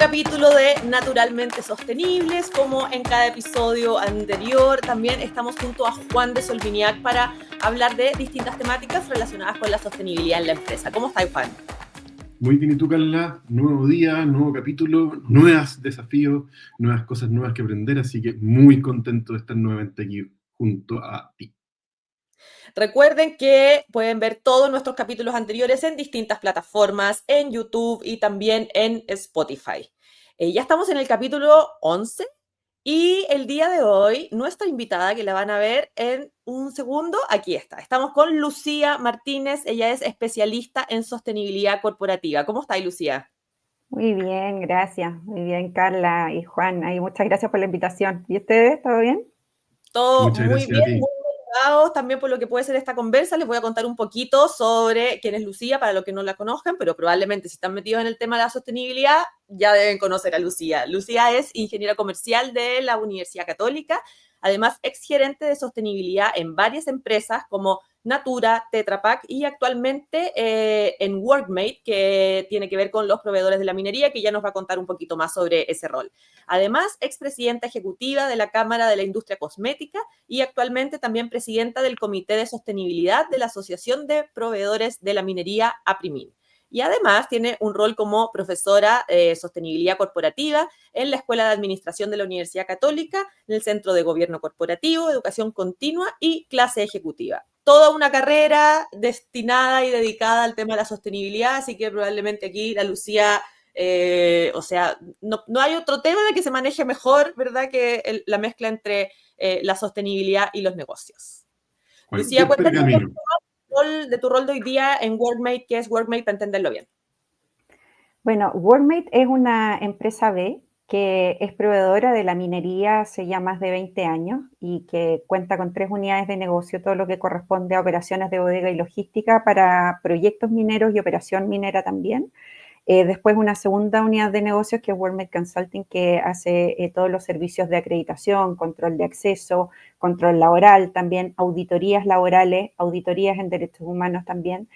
capítulo de Naturalmente Sostenibles. Como en cada episodio anterior, también estamos junto a Juan de Solviniac para hablar de distintas temáticas relacionadas con la sostenibilidad en la empresa. ¿Cómo estás, Juan? Muy bien, ¿y tú, Carla? Nuevo día, nuevo capítulo, nuevos desafíos, nuevas cosas nuevas que aprender, así que muy contento de estar nuevamente aquí junto a ti. Recuerden que pueden ver todos nuestros capítulos anteriores en distintas plataformas, en YouTube y también en Spotify. Ya estamos en el capítulo 11 y el día de hoy, nuestra invitada, que la van a ver en un segundo, aquí está. Estamos con Lucía Martínez, ella es especialista en sostenibilidad corporativa. ¿Cómo está, Lucía? Muy bien, gracias. Muy bien, Carla y Juan. Muchas gracias por la invitación. ¿Y ustedes? ¿Todo bien? Todo Muchas muy gracias a bien, ti. muy motivados también por lo que puede ser esta conversa. Les voy a contar un poquito sobre quién es Lucía, para los que no la conozcan, pero probablemente si están metidos en el tema de la sostenibilidad, ya deben conocer a Lucía. Lucía es ingeniera comercial de la Universidad Católica, además exgerente de sostenibilidad en varias empresas como Natura, Tetra Pak y actualmente en Workmate, que tiene que ver con los proveedores de la minería, que ya nos va a contar un poquito más sobre ese rol. Además, expresidenta ejecutiva de la Cámara de la Industria Cosmética y actualmente también presidenta del Comité de Sostenibilidad de la Asociación de Proveedores de la Minería, APRIMIN. Y además tiene un rol como profesora de sostenibilidad corporativa en la Escuela de Administración de la Universidad Católica, en el Centro de Gobierno Corporativo, Educación Continua y Clase Ejecutiva. Toda una carrera destinada y dedicada al tema de la sostenibilidad, así que probablemente aquí la Lucía no hay otro tema de que se maneje mejor, ¿verdad?, que la mezcla entre la sostenibilidad y los negocios. Lucía, Cualquier cuéntanos un pergamino. poco de tu rol de hoy día en Workmate. ¿Qué es Workmate para entenderlo bien? Bueno, Workmate es una empresa B que es proveedora de la minería hace ya más de 20 años y que cuenta con 3 unidades de negocio, todo lo que corresponde a operaciones de bodega y logística para proyectos mineros y operación minera también. Después una segunda unidad de negocios que es Workmate Consulting, que hace todos los servicios de acreditación, control de acceso, control laboral, también auditorías laborales, auditorías en derechos humanos también,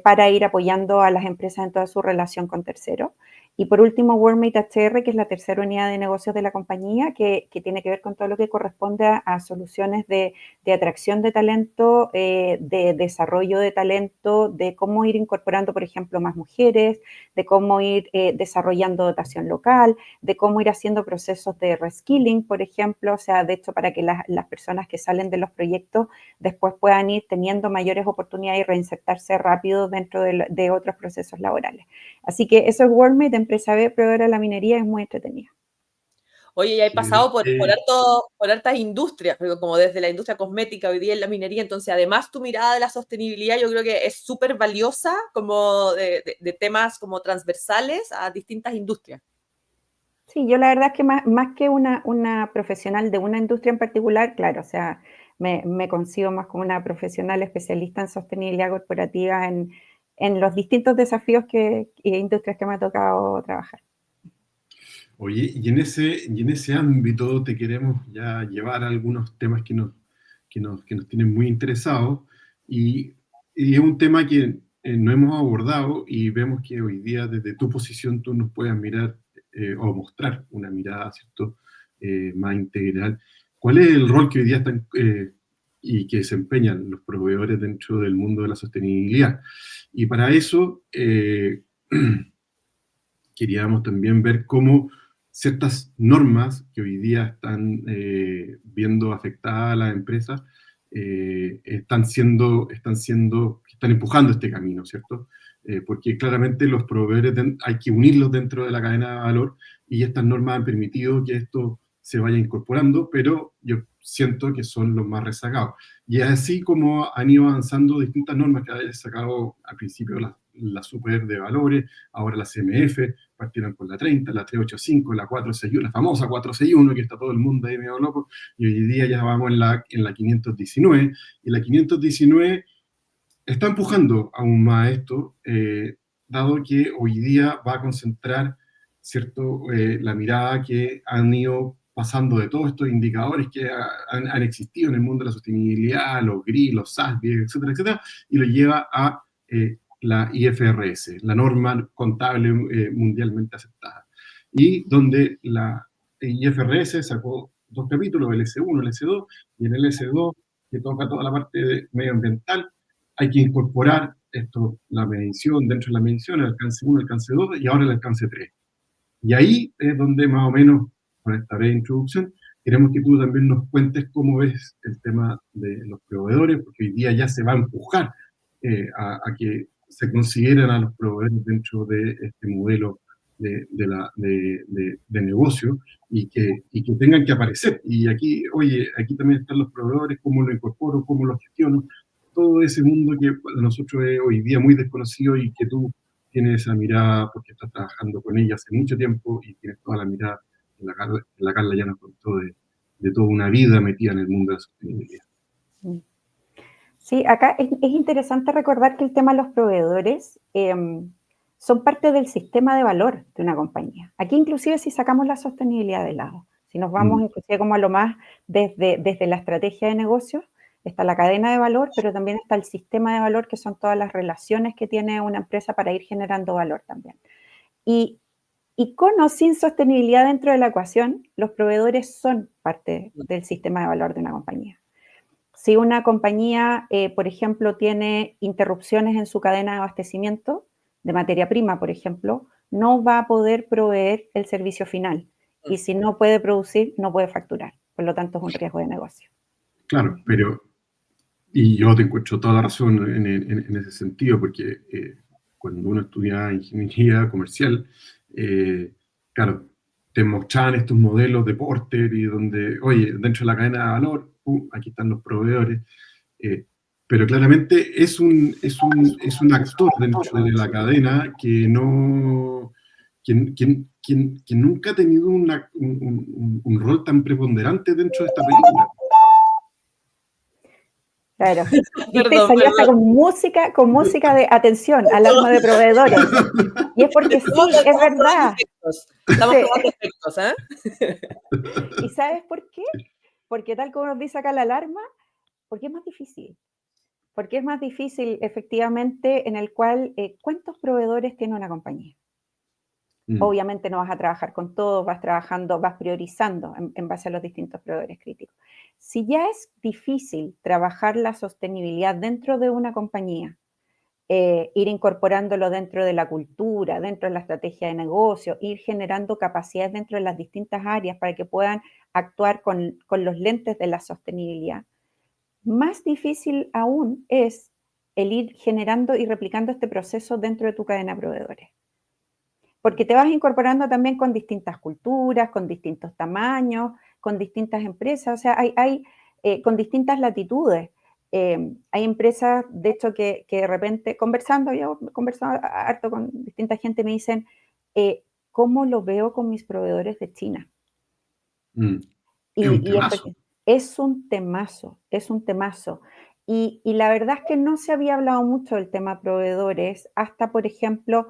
para ir apoyando a las empresas en toda su relación con terceros. Y por último, Workmate HR, que es la tercera unidad de negocios de la compañía, que tiene que ver con todo lo que corresponde a soluciones de atracción de talento, de desarrollo de talento, de cómo ir incorporando, por ejemplo, más mujeres, de cómo ir desarrollando dotación local, de cómo ir haciendo procesos de reskilling, por ejemplo, o sea, de hecho, para que las personas que salen de los proyectos después puedan ir teniendo mayores oportunidades y reinsertarse rápido dentro de otros procesos laborales. Así que eso es Workmate, empresa B, proveedora de la minería, es muy entretenida. Oye, ya he pasado por hartas industrias, pero como desde la industria cosmética, hoy día en la minería, entonces además tu mirada de la sostenibilidad yo creo que es súper valiosa, como de temas como transversales a distintas industrias. Sí, yo la verdad es que más que una profesional de una industria en particular, claro, o sea, me consigo más como una profesional especialista en sostenibilidad corporativa en los distintos desafíos e industrias que me ha tocado trabajar. Oye, y en ese ámbito te queremos ya llevar a algunos temas que nos tienen muy interesados y es un tema que no hemos abordado y vemos que hoy día desde tu posición tú nos puedas mirar o mostrar una mirada, ¿cierto?, más integral. ¿Cuál es el rol que hoy día están y que desempeñan los proveedores dentro del mundo de la sostenibilidad? Y para eso queríamos también ver cómo ciertas normas que hoy día están viendo afectadas a las empresas están empujando este camino, ¿cierto? Porque claramente los proveedores hay que unirlos dentro de la cadena de valor y estas normas han permitido que esto se vaya incorporando, pero yo siento que son los más rezagados. Y así como han ido avanzando distintas normas que ha sacado al principio la Super de Valores, ahora la CMF, partieron con la 30, la 385, la 461, la famosa 461, que está todo el mundo ahí medio loco, y hoy día ya vamos en la 519, y la 519 está empujando aún más esto, dado que hoy día va a concentrar, ¿cierto?, la mirada que han ido pasando de todos estos indicadores que han existido en el mundo de la sostenibilidad, los GRI, los SASB, etcétera, etcétera, y lo lleva a la IFRS, la norma contable mundialmente aceptada. y donde la IFRS sacó 2 capítulos, el S1, el S2, y en el S2, que toca toda la parte medioambiental, hay que incorporar esto, la medición, dentro de la medición, el alcance 1, el alcance 2 y ahora el alcance 3. Y ahí es donde más o menos, con esta breve introducción, queremos que tú también nos cuentes cómo ves el tema de los proveedores, porque hoy día ya se va a empujar a que se consideren a los proveedores dentro de este modelo de negocio y que tengan que aparecer. Y aquí, oye, aquí también están los proveedores, cómo lo incorporo, cómo lo gestiono, todo ese mundo que para nosotros es hoy día muy desconocido y que tú tienes esa mirada porque estás trabajando con ella hace mucho tiempo y tienes toda la mirada que la Carla ya nos contó de toda una vida metida en el mundo de la sostenibilidad. Sí, acá es interesante recordar que el tema de los proveedores son parte del sistema de valor de una compañía. Aquí inclusive si sacamos la sostenibilidad de lado, si nos vamos inclusive como a lo más desde la estrategia de negocios, está la cadena de valor, pero también está el sistema de valor, que son todas las relaciones que tiene una empresa para ir generando valor también. Y con o sin sostenibilidad dentro de la ecuación, los proveedores son parte del sistema de valor de una compañía. Si una compañía, por ejemplo, tiene interrupciones en su cadena de abastecimiento de materia prima, por ejemplo, no va a poder proveer el servicio final. Y si no puede producir, no puede facturar. Por lo tanto, es un riesgo de negocio. Claro, pero, y yo te encuentro toda la razón en ese sentido, porque cuando uno estudia ingeniería comercial, claro, te mostraban estos modelos de Porter y donde, oye, dentro de la cadena de valor, aquí están los proveedores, pero claramente es un actor dentro de la cadena que no, que nunca ha tenido un rol tan preponderante dentro de esta película. Claro. ¿Viste? Salió hasta con música de atención, alarma de proveedores. Y es porque sí, es verdad. Estamos probando efectos, ¿eh? ¿Y sabes por qué? Porque tal como nos dice acá la alarma, porque es más difícil. Porque es más difícil, efectivamente, en el cual, ¿cuántos proveedores tiene una compañía? Obviamente no vas a trabajar con todos, vas trabajando, vas priorizando en base a los distintos proveedores críticos. Si ya es difícil trabajar la sostenibilidad dentro de una compañía, ir incorporándolo dentro de la cultura, dentro de la estrategia de negocio, ir generando capacidades dentro de las distintas áreas para que puedan actuar con los lentes de la sostenibilidad, más difícil aún es el ir generando y replicando este proceso dentro de tu cadena de proveedores. Porque te vas incorporando también con distintas culturas, con distintos tamaños, con distintas empresas, o sea, hay con distintas latitudes. Hay empresas, de hecho, que de repente, yo he conversado harto con distinta gente, me dicen, ¿cómo lo veo con mis proveedores de China? Es un temazo. Es un temazo, es un temazo. Y la verdad es que no se había hablado mucho del tema proveedores hasta, por ejemplo,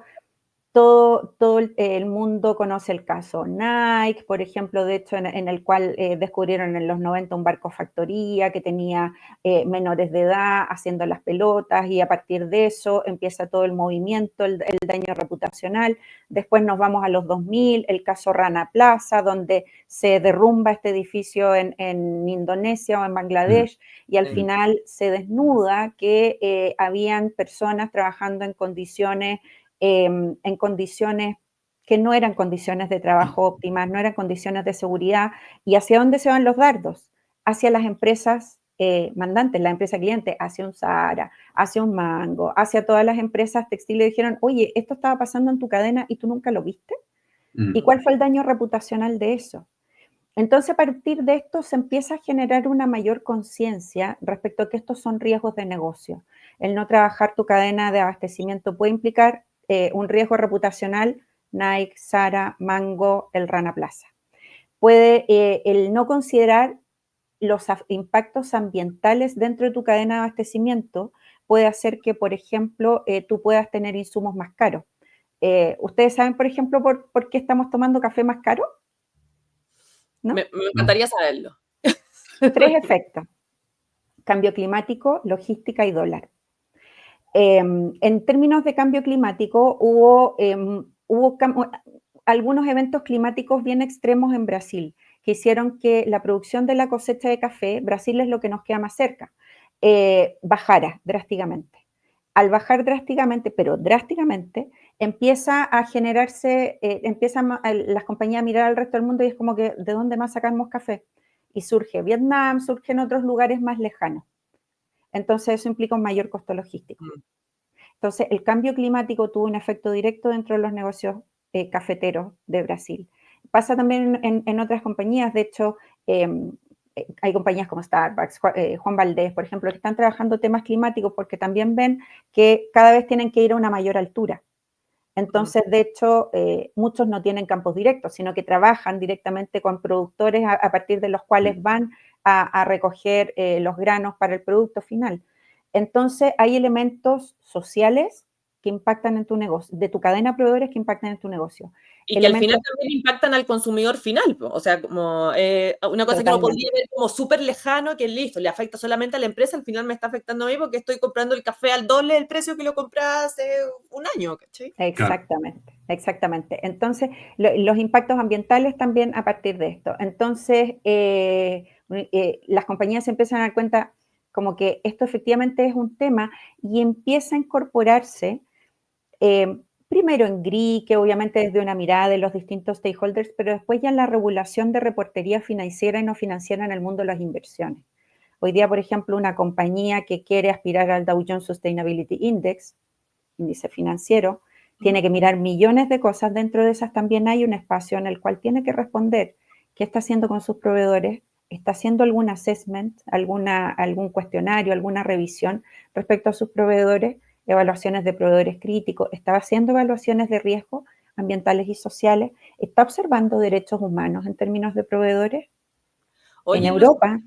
todo el mundo conoce el caso Nike, por ejemplo, de hecho, en el cual descubrieron en los 90 un barco factoría que tenía menores de edad haciendo las pelotas y a partir de eso empieza todo el movimiento, el daño reputacional. Después nos vamos a los 2000, el caso Rana Plaza, donde se derrumba este edificio en Indonesia o en Bangladesh y al final se desnuda que habían personas trabajando en condiciones que no eran condiciones de trabajo óptimas, no eran condiciones de seguridad. ¿Y hacia dónde se van los dardos? Hacia las empresas mandantes, la empresa cliente, hacia un Zara, hacia un Mango, hacia todas las empresas textiles. Dijeron, oye, esto estaba pasando en tu cadena y tú nunca lo viste. ¿Y cuál fue el daño reputacional de eso? Entonces, a partir de esto se empieza a generar una mayor conciencia respecto a que estos son riesgos de negocio. El no trabajar tu cadena de abastecimiento puede implicar un riesgo reputacional, Nike, Zara, Mango, el Rana Plaza. Puede el no considerar los impactos ambientales dentro de tu cadena de abastecimiento, puede hacer que, por ejemplo, tú puedas tener insumos más caros. ¿Ustedes saben, por ejemplo, por qué estamos tomando café más caro? ¿No? Me encantaría saberlo. 3 efectos: cambio climático, logística y dólar. En términos de cambio climático, hubo algunos eventos climáticos bien extremos en Brasil, que hicieron que la producción de la cosecha de café, Brasil es lo que nos queda más cerca, bajara drásticamente. Al bajar drásticamente, pero drásticamente, empieza a generarse, empiezan las compañías a mirar al resto del mundo y es como que, ¿de dónde más sacamos café? Y surge Vietnam, surgen otros lugares más lejanos. Entonces eso implica un mayor costo logístico. Entonces el cambio climático tuvo un efecto directo dentro de los negocios cafeteros de Brasil. Pasa también en otras compañías, de hecho, hay compañías como Starbucks, Juan Valdés, por ejemplo, que están trabajando temas climáticos porque también ven que cada vez tienen que ir a una mayor altura. Entonces, de hecho, muchos no tienen campos directos, sino que trabajan directamente con productores a partir de los cuales van a recoger los granos para el producto final. Entonces, hay elementos sociales que impactan en tu negocio, de tu cadena de proveedores que impactan en tu negocio. Y que al final también impactan al consumidor final, o sea, como una cosa que uno podría ver como súper lejano, que listo, le afecta solamente a la empresa, al final me está afectando a mí porque estoy comprando el café al doble del precio que lo compré hace un año, ¿cachai? Exactamente, exactamente. Entonces, los impactos ambientales también a partir de esto. Entonces, las compañías se empiezan a dar cuenta como que esto efectivamente es un tema y empieza a incorporarse primero en GRI, que obviamente desde una mirada de los distintos stakeholders, pero después ya en la regulación de reportería financiera y no financiera en el mundo de las inversiones. Hoy día, por ejemplo, una compañía que quiere aspirar al Dow Jones Sustainability Index, índice financiero, tiene que mirar millones de cosas. Dentro de esas también hay un espacio en el cual tiene que responder qué está haciendo con sus proveedores, está haciendo algún assessment, algún cuestionario, alguna revisión respecto a sus proveedores, evaluaciones de proveedores críticos, está haciendo evaluaciones de riesgo ambientales y sociales, está observando derechos humanos en términos de proveedores. Oye, en Europa.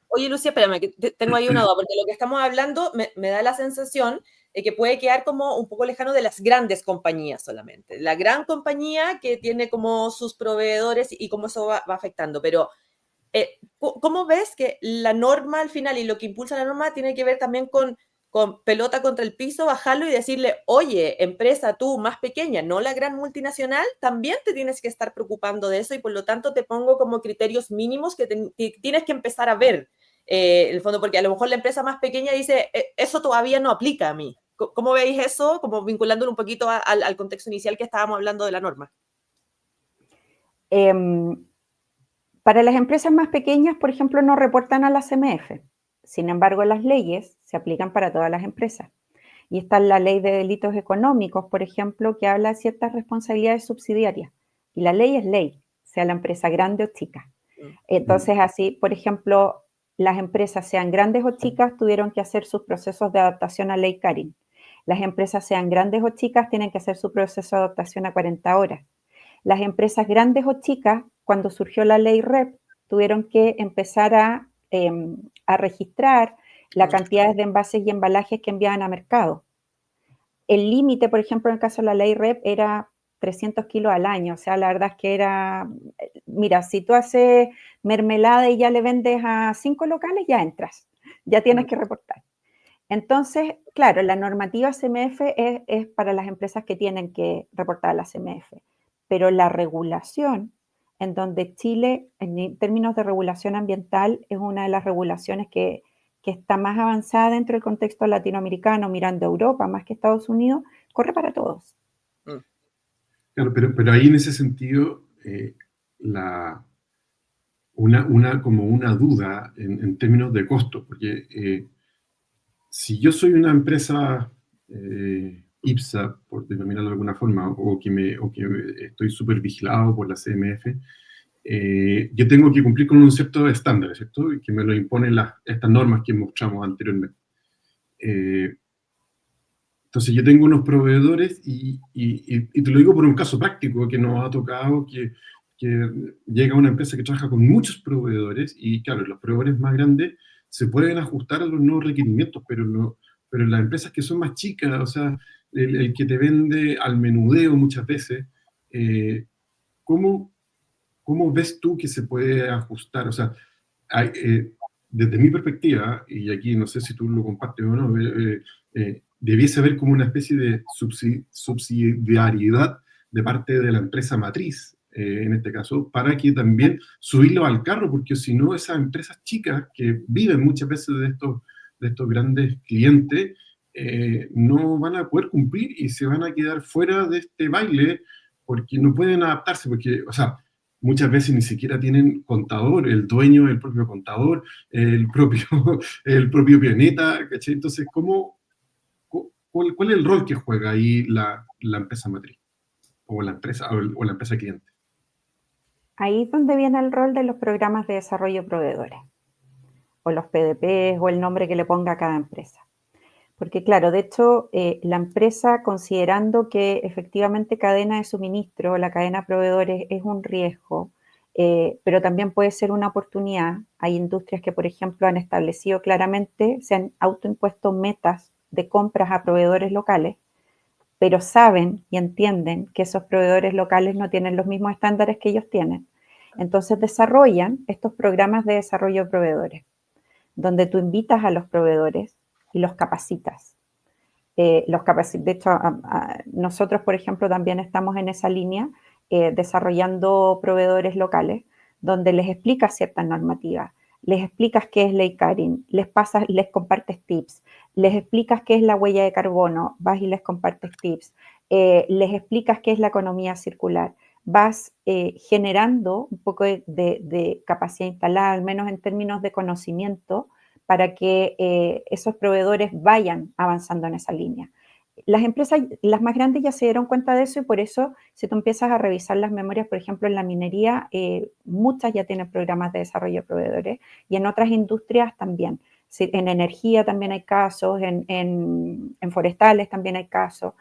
Oye, Lucía, espérame, que tengo ahí una duda, porque lo que estamos hablando me da la sensación de que puede quedar como un poco lejano de las grandes compañías solamente. La gran compañía que tiene como sus proveedores y cómo eso va afectando, pero ¿cómo ves que la norma al final y lo que impulsa la norma tiene que ver también con pelota contra el piso, bajarlo y decirle, oye, empresa tú más pequeña, no la gran multinacional, también te tienes que estar preocupando de eso y por lo tanto te pongo como criterios mínimos que tienes que empezar a ver, en el fondo, porque a lo mejor la empresa más pequeña dice, eso todavía no aplica a mí. ¿Cómo veis eso? Como vinculándolo un poquito al contexto inicial que estábamos hablando de la norma. Para las empresas más pequeñas, por ejemplo, no reportan a la CMF. Sin embargo, las leyes se aplican para todas las empresas. Y está la ley de delitos económicos, por ejemplo, que habla de ciertas responsabilidades subsidiarias. Y la ley es ley, sea la empresa grande o chica. Entonces, así, por ejemplo, las empresas, sean grandes o chicas, tuvieron que hacer sus procesos de adaptación a ley Carin. Las empresas, sean grandes o chicas, tienen que hacer su proceso de adaptación a 40 horas. Las empresas grandes o chicas, cuando surgió la ley REP, tuvieron que empezar a registrar la cantidad de envases y embalajes que enviaban a mercado. El límite, por ejemplo, en el caso de la ley REP, era 300 kilos al año. O sea, la verdad es que era, mira, si tú haces mermelada y ya le vendes a 5 locales, ya entras, ya tienes que reportar. Entonces, claro, la normativa CMF es para las empresas que tienen que reportar a la CMF, pero la regulación, en donde Chile, en términos de regulación ambiental, es una de las regulaciones que está más avanzada dentro del contexto latinoamericano, mirando a Europa más que Estados Unidos, corre para todos. Claro, pero ahí en ese sentido, como una duda en términos de costo, porque si yo soy una empresa IPSA, por denominarlo de alguna forma, o que estoy súper vigilado por la CMF, yo tengo que cumplir con un cierto estándar, ¿cierto? Y que me lo imponen estas normas que mostramos anteriormente. Entonces yo tengo unos proveedores y te lo digo por un caso práctico que nos ha tocado, que llega una empresa que trabaja con muchos proveedores y claro, los proveedores más grandes se pueden ajustar a los nuevos requerimientos, pero las empresas que son más chicas, o sea, el que te vende al menudeo muchas veces, ¿cómo ves tú que se puede ajustar? O sea, desde mi perspectiva, y aquí no sé si tú lo compartes o no, debiese haber como una especie de subsidiariedad de parte de la empresa matriz, en este caso, para que también subirlo al carro, porque si no, esas empresas chicas que viven muchas veces de estos grandes clientes, no van a poder cumplir y se van a quedar fuera de este baile porque no pueden adaptarse, porque, o sea, muchas veces ni siquiera tienen contador, el dueño, el propio contador, el propio, el propio planeta, ¿cachai? Entonces, ¿cuál es el rol que juega ahí la empresa matriz? O la empresa cliente. Ahí es donde viene el rol de los programas de desarrollo de proveedores, o los PDPs, o el nombre que le ponga a cada empresa. Porque claro, de hecho, la empresa, considerando que efectivamente cadena de suministro, la cadena de proveedores es un riesgo, pero también puede ser una oportunidad. Hay industrias que, por ejemplo, han establecido claramente, se han autoimpuesto metas de compras a proveedores locales, pero saben y entienden que esos proveedores locales no tienen los mismos estándares que ellos tienen. Entonces desarrollan estos programas de desarrollo de proveedores, donde tú invitas a los proveedores y los capacitas. De hecho, nosotros, por ejemplo, también estamos en esa línea desarrollando proveedores locales, donde les explicas ciertas normativas, les explicas qué es ley Karin, les compartes tips, les explicas qué es la huella de carbono, vas y les compartes tips, les explicas qué es la economía circular, vas generando un poco de capacidad instalada, al menos en términos de conocimiento, para que esos proveedores vayan avanzando en esa línea. Las empresas, las más grandes ya se dieron cuenta de eso y por eso si tú empiezas a revisar las memorias, por ejemplo, en la minería, muchas ya tienen programas de desarrollo de proveedores y en otras industrias también. En energía también hay casos, en forestales también hay casos,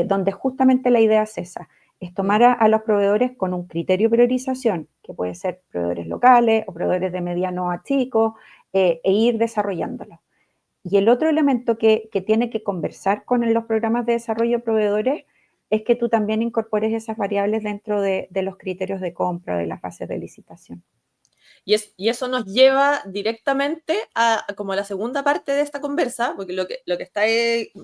donde justamente la idea es esa, es tomar a los proveedores con un criterio de priorización, que puede ser proveedores locales o proveedores de mediano a chicos, e ir desarrollándolo. Y el otro elemento que tiene que conversar con los programas de desarrollo de proveedores es que tú también incorpores esas variables dentro de los criterios de compra, de las fases de licitación. Y eso nos lleva directamente a como la segunda parte de esta conversa, porque lo que está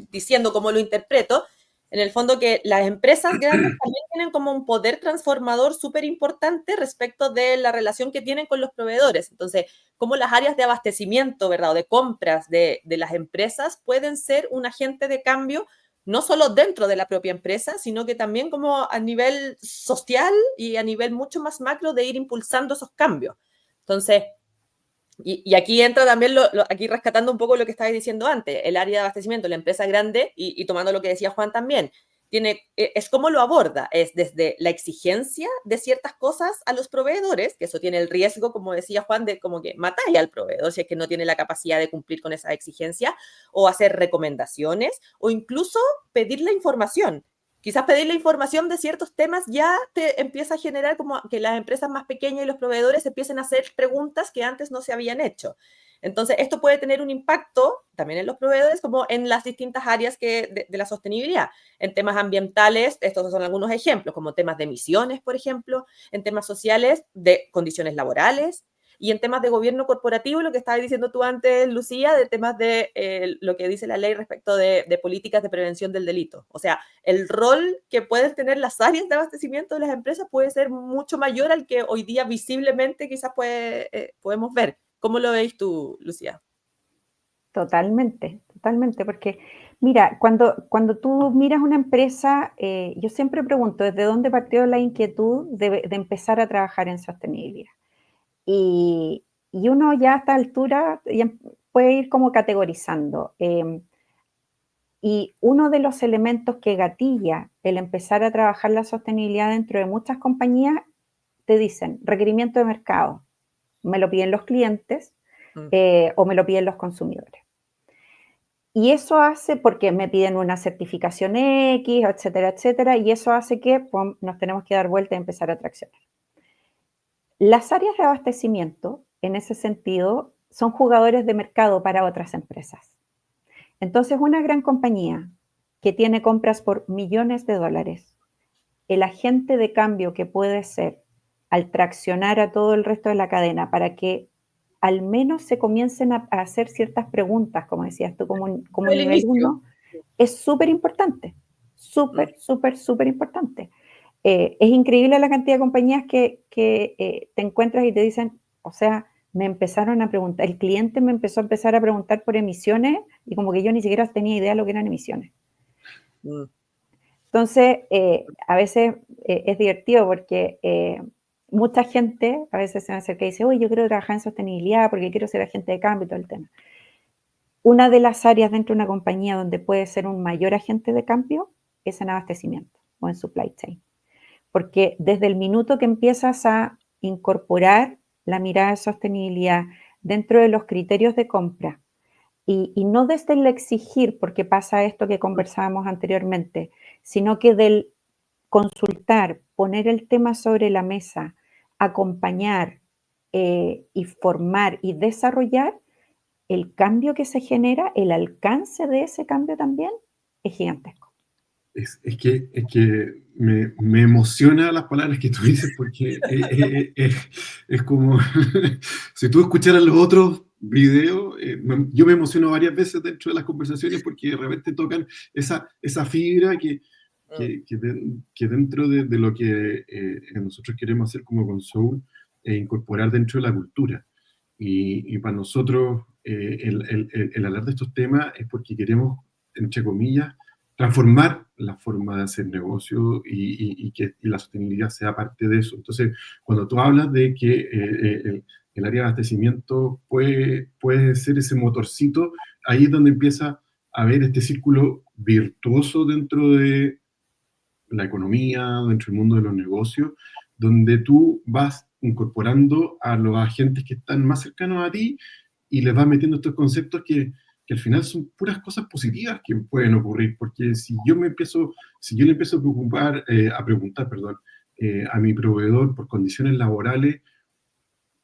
diciendo, como lo interpreto, en el fondo que las empresas grandes también tienen como un poder transformador súper importante respecto de la relación que tienen con los proveedores. Entonces, cómo las áreas de abastecimiento, ¿verdad? O de compras de las empresas pueden ser un agente de cambio, no solo dentro de la propia empresa, sino que también como a nivel social y a nivel mucho más macro de ir impulsando esos cambios. Entonces, y aquí entra también, aquí rescatando un poco lo que estabas diciendo antes, el área de abastecimiento, la empresa grande, y tomando lo que decía Juan también, es cómo lo aborda, es desde la exigencia de ciertas cosas a los proveedores, que eso tiene el riesgo, como decía Juan, de como que matáis al proveedor si es que no tiene la capacidad de cumplir con esa exigencia, o hacer recomendaciones, o incluso pedir la información. Quizás pedir la información de ciertos temas ya te empieza a generar como que las empresas más pequeñas y los proveedores empiecen a hacer preguntas que antes no se habían hecho. Entonces, esto puede tener un impacto también en los proveedores, como en las distintas áreas de la sostenibilidad. En temas ambientales, estos son algunos ejemplos, como temas de emisiones, por ejemplo, en temas sociales, de condiciones laborales, y en temas de gobierno corporativo, lo que estabas diciendo tú antes, Lucía, de temas de lo que dice la ley respecto de políticas de prevención del delito. O sea, el rol que pueden tener las áreas de abastecimiento de las empresas puede ser mucho mayor al que hoy día visiblemente quizás podemos ver. ¿Cómo lo veis tú, Lucía? Totalmente, totalmente, porque mira, cuando tú miras una empresa, yo siempre pregunto, ¿desde dónde partió la inquietud de empezar a trabajar en sostenibilidad? Y uno ya a esta altura ya puede ir como categorizando. Y uno de los elementos que gatilla el empezar a trabajar la sostenibilidad dentro de muchas compañías, te dicen requerimiento de mercado, me lo piden los clientes o me lo piden los consumidores. Y eso hace, porque me piden una certificación X, etcétera, etcétera, y eso hace que nos tenemos que dar vuelta y empezar a traccionar. Las áreas de abastecimiento, en ese sentido, son jugadores de mercado para otras empresas. Entonces, una gran compañía que tiene compras por millones de dólares, el agente de cambio que puede ser al traccionar a todo el resto de la cadena para que al menos se comiencen a hacer ciertas preguntas, como decías tú, como nivel 1, es súper importante, súper importante. Es increíble la cantidad de compañías que te encuentras y te dicen, o sea, me empezaron a preguntar, el cliente me empezó a empezar a preguntar por emisiones y como que yo ni siquiera tenía idea de lo que eran emisiones. Entonces, a veces es divertido porque mucha gente a veces se me acerca y dice, oye, yo quiero trabajar en sostenibilidad porque quiero ser agente de cambio y todo el tema. Una de las áreas dentro de una compañía donde puede ser un mayor agente de cambio es en abastecimiento o en supply chain. Porque desde el minuto que empiezas a incorporar la mirada de sostenibilidad dentro de los criterios de compra, y no desde el exigir, porque pasa esto que conversábamos anteriormente, sino que del consultar, poner el tema sobre la mesa, acompañar y formar y desarrollar, el cambio que se genera, el alcance de ese cambio también es gigantesco. Es que me emociona las palabras que tú dices porque es como, si tú escucharas los otros videos, yo me emociono varias veces dentro de las conversaciones porque de repente tocan esa fibra que dentro de lo que nosotros queremos hacer como con Soul, incorporar dentro de la cultura. Y para nosotros el hablar de estos temas es porque queremos, entre comillas, transformar la forma de hacer negocio y que la sostenibilidad sea parte de eso. Entonces, cuando tú hablas de que el área de abastecimiento puede ser ese motorcito, ahí es donde empieza a haber este círculo virtuoso dentro de la economía, dentro del mundo de los negocios, donde tú vas incorporando a los agentes que están más cercanos a ti y les vas metiendo estos conceptos que al final son puras cosas positivas que pueden ocurrir, porque si yo le empiezo a preguntar, perdón, a mi proveedor por condiciones laborales,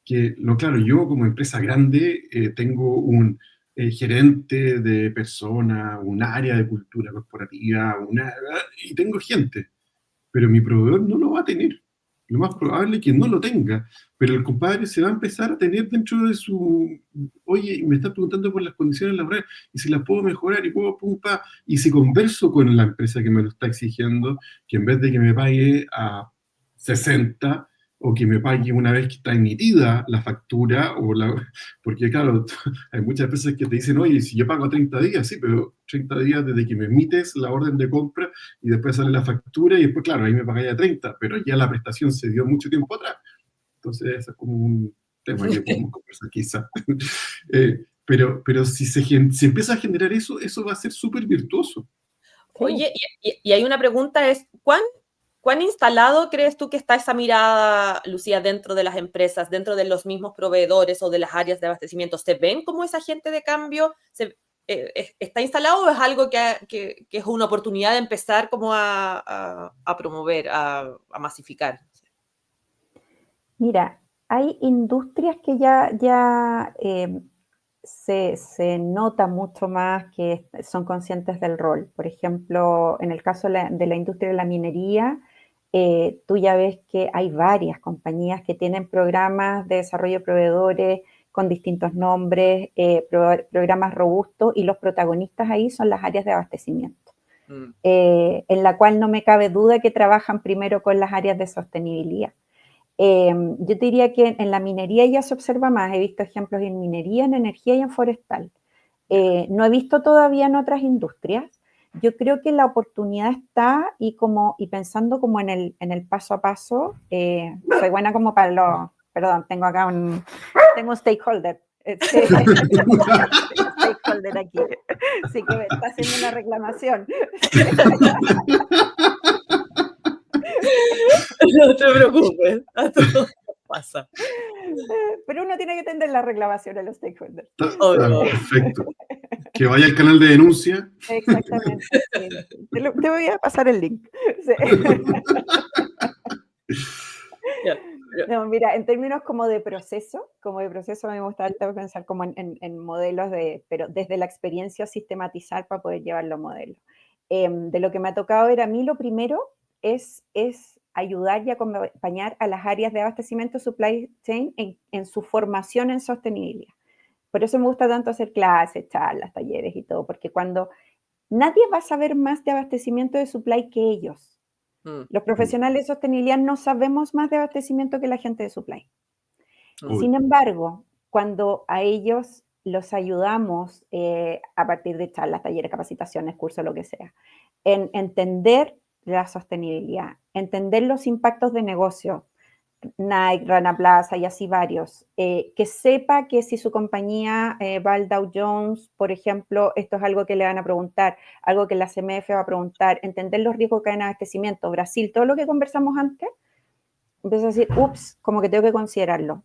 claro, yo como empresa grande tengo un gerente de personas, un área de cultura corporativa, y tengo gente, pero mi proveedor no lo va a tener. Lo más probable es que no lo tenga, pero el compadre se va a empezar a tener dentro de su, oye, me está preguntando por las condiciones laborales y si las puedo mejorar y puedo, pum, pa, y si converso con la empresa que me lo está exigiendo, que en vez de que me pague a 60 o que me pague una vez que está emitida la factura, porque claro, hay muchas veces que te dicen, oye, si yo pago a 30 días, sí, pero 30 días desde que me emites la orden de compra y después sale la factura y después, claro, ahí me pagáis a 30, pero ya la prestación se dio mucho tiempo atrás. Entonces, eso es como un tema que podemos conversar quizás. Pero si empieza a generar eso, eso va a ser súper virtuoso. Oye, y hay una pregunta, es, ¿cuán instalado crees tú que está esa mirada, Lucía, dentro de las empresas, dentro de los mismos proveedores o de las áreas de abastecimiento? ¿Se ven como ese agente de cambio? ¿Está instalado o es algo que es una oportunidad de empezar como a promover, a masificar? Mira, hay industrias que ya se nota mucho más que son conscientes del rol. Por ejemplo, en el caso de la industria de la minería, tú ya ves que hay varias compañías que tienen programas de desarrollo de proveedores con distintos nombres, programas robustos, y los protagonistas ahí son las áreas de abastecimiento, en la cual no me cabe duda que trabajan primero con las áreas de sostenibilidad. Yo te diría que en la minería ya se observa más. He visto ejemplos en minería, en energía y en forestal. No he visto todavía en otras industrias. Yo creo que la oportunidad está y pensando como en el paso a paso. Soy buena como para los... Perdón, tengo acá un stakeholder. Stakeholder aquí. Así que me está haciendo una reclamación. No te preocupes, a todos pasa. Pero uno tiene que atender la reclamación a los stakeholders. Perfecto. Que vaya al canal de denuncia. Exactamente. Sí. Te voy a pasar el link. Sí. No, mira, en términos como de proceso me gusta pensar como en modelos pero desde la experiencia sistematizar para poder llevarlo a modelos. De lo que me ha tocado ver a mí, lo primero es ayudar y acompañar a las áreas de abastecimiento supply chain en su formación en sostenibilidad. Por eso me gusta tanto hacer clases, charlas, talleres y todo, porque cuando nadie va a saber más de abastecimiento de supply que ellos. Los profesionales de sostenibilidad no sabemos más de abastecimiento que la gente de supply. Sin embargo, cuando a ellos los ayudamos a partir de charlas, talleres, capacitaciones, cursos, lo que sea, en entender la sostenibilidad, entender los impactos de negocio, Nike, Rana Plaza y así varios, que sepa que si su compañía va al Dow Jones, por ejemplo, esto es algo que le van a preguntar, algo que la CMF va a preguntar, entender los riesgos que hay en abastecimiento, Brasil, todo lo que conversamos antes, empieza a decir, ups, como que tengo que considerarlo.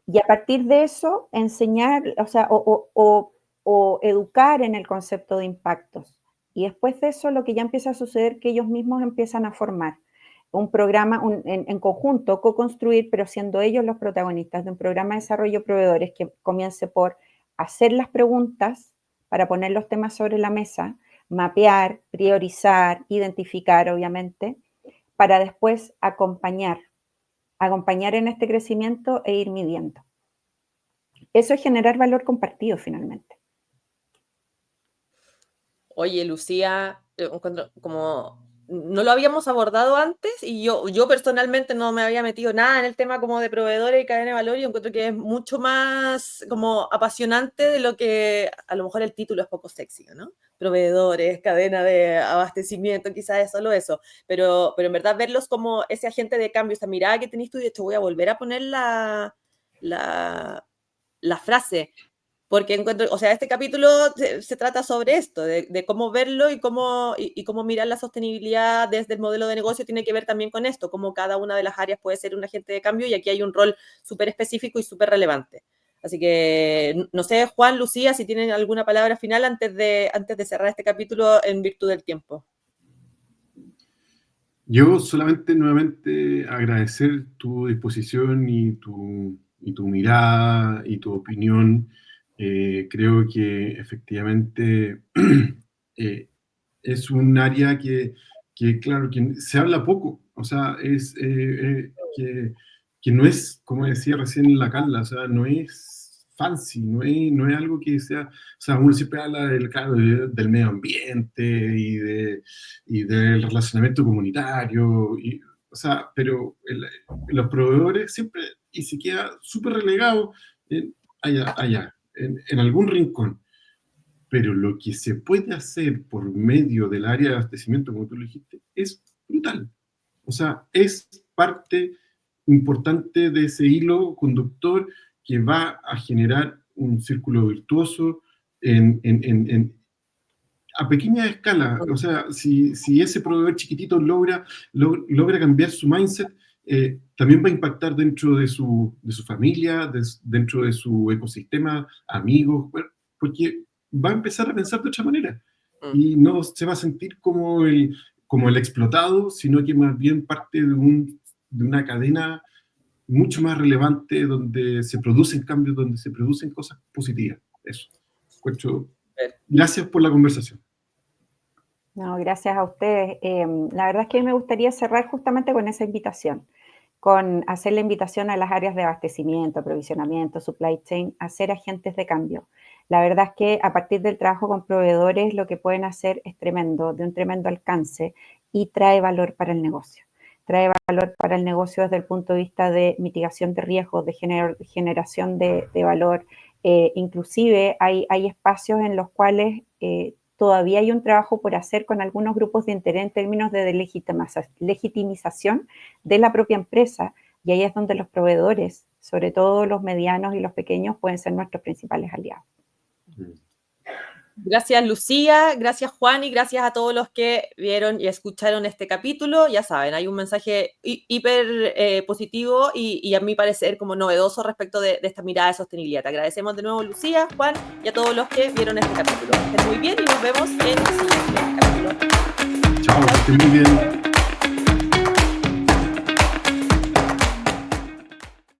Y a partir de eso, enseñar, o sea, o educar en el concepto de impactos. Y después de eso, lo que ya empieza a suceder, que ellos mismos empiezan a formar un programa en conjunto, co-construir, pero siendo ellos los protagonistas de un programa de desarrollo de proveedores que comience por hacer las preguntas para poner los temas sobre la mesa, mapear, priorizar, identificar, obviamente, para después acompañar en este crecimiento e ir midiendo. Eso es generar valor compartido finalmente. Oye, Lucía, como no lo habíamos abordado antes y yo personalmente no me había metido nada en el tema como de proveedores y cadena de valor, y encuentro que es mucho más como apasionante de lo que a lo mejor el título es poco sexy, ¿no? Proveedores, cadena de abastecimiento, quizás es solo eso, pero en verdad verlos como ese agente de cambio, esa mirada que tenés tú, y de hecho voy a volver a poner la frase, porque encuentro, o sea, este capítulo se trata sobre esto, de cómo verlo y cómo mirar la sostenibilidad desde el modelo de negocio. Tiene que ver también con esto, cómo cada una de las áreas puede ser un agente de cambio, y aquí hay un rol súper específico y súper relevante. Así que, no sé, Juan, Lucía, si tienen alguna palabra final antes de cerrar este capítulo en virtud del tiempo. Yo solamente nuevamente agradecer tu disposición y tu mirada y tu opinión. Creo que efectivamente es un área que, claro, que se habla poco. O sea, que no es, como decía recién la Carla, o sea, no es fancy, no es algo que sea, o sea, uno siempre habla del medio ambiente y del relacionamiento comunitario, o sea, pero los proveedores siempre, y se queda súper relegado allá en algún rincón. Pero lo que se puede hacer por medio del área de abastecimiento, como tú lo dijiste, es brutal. O sea, es parte importante de ese hilo conductor que va a generar un círculo virtuoso a pequeña escala. O sea, si ese proveedor chiquitito logra cambiar su mindset, también va a impactar dentro de su familia, dentro de su ecosistema, amigos, bueno, porque va a empezar a pensar de otra manera y no se va a sentir como el explotado, sino que más bien parte de una cadena mucho más relevante donde se producen cambios, donde se producen cosas positivas. Eso. Gracias por la conversación. No, gracias a ustedes. La verdad es que me gustaría cerrar justamente con esa invitación, con hacer la invitación a las áreas de abastecimiento, aprovisionamiento, supply chain, a ser agentes de cambio. La verdad es que a partir del trabajo con proveedores lo que pueden hacer es tremendo, de un tremendo alcance, y trae valor para el negocio. Trae valor para el negocio desde el punto de vista de mitigación de riesgos, de generación de valor. Inclusive hay espacios en los cuales todavía hay un trabajo por hacer con algunos grupos de interés en términos de legitimización de la propia empresa, y ahí es donde los proveedores, sobre todo los medianos y los pequeños, pueden ser nuestros principales aliados. Gracias, Lucía, gracias, Juan, y gracias a todos los que vieron y escucharon este capítulo. Ya saben, hay un mensaje hiper positivo y a mi parecer como novedoso respecto de esta mirada de sostenibilidad. Te agradecemos de nuevo, Lucía, Juan, y a todos los que vieron este capítulo. Estén muy bien y nos vemos en el siguiente capítulo. Chao, estén muy bien.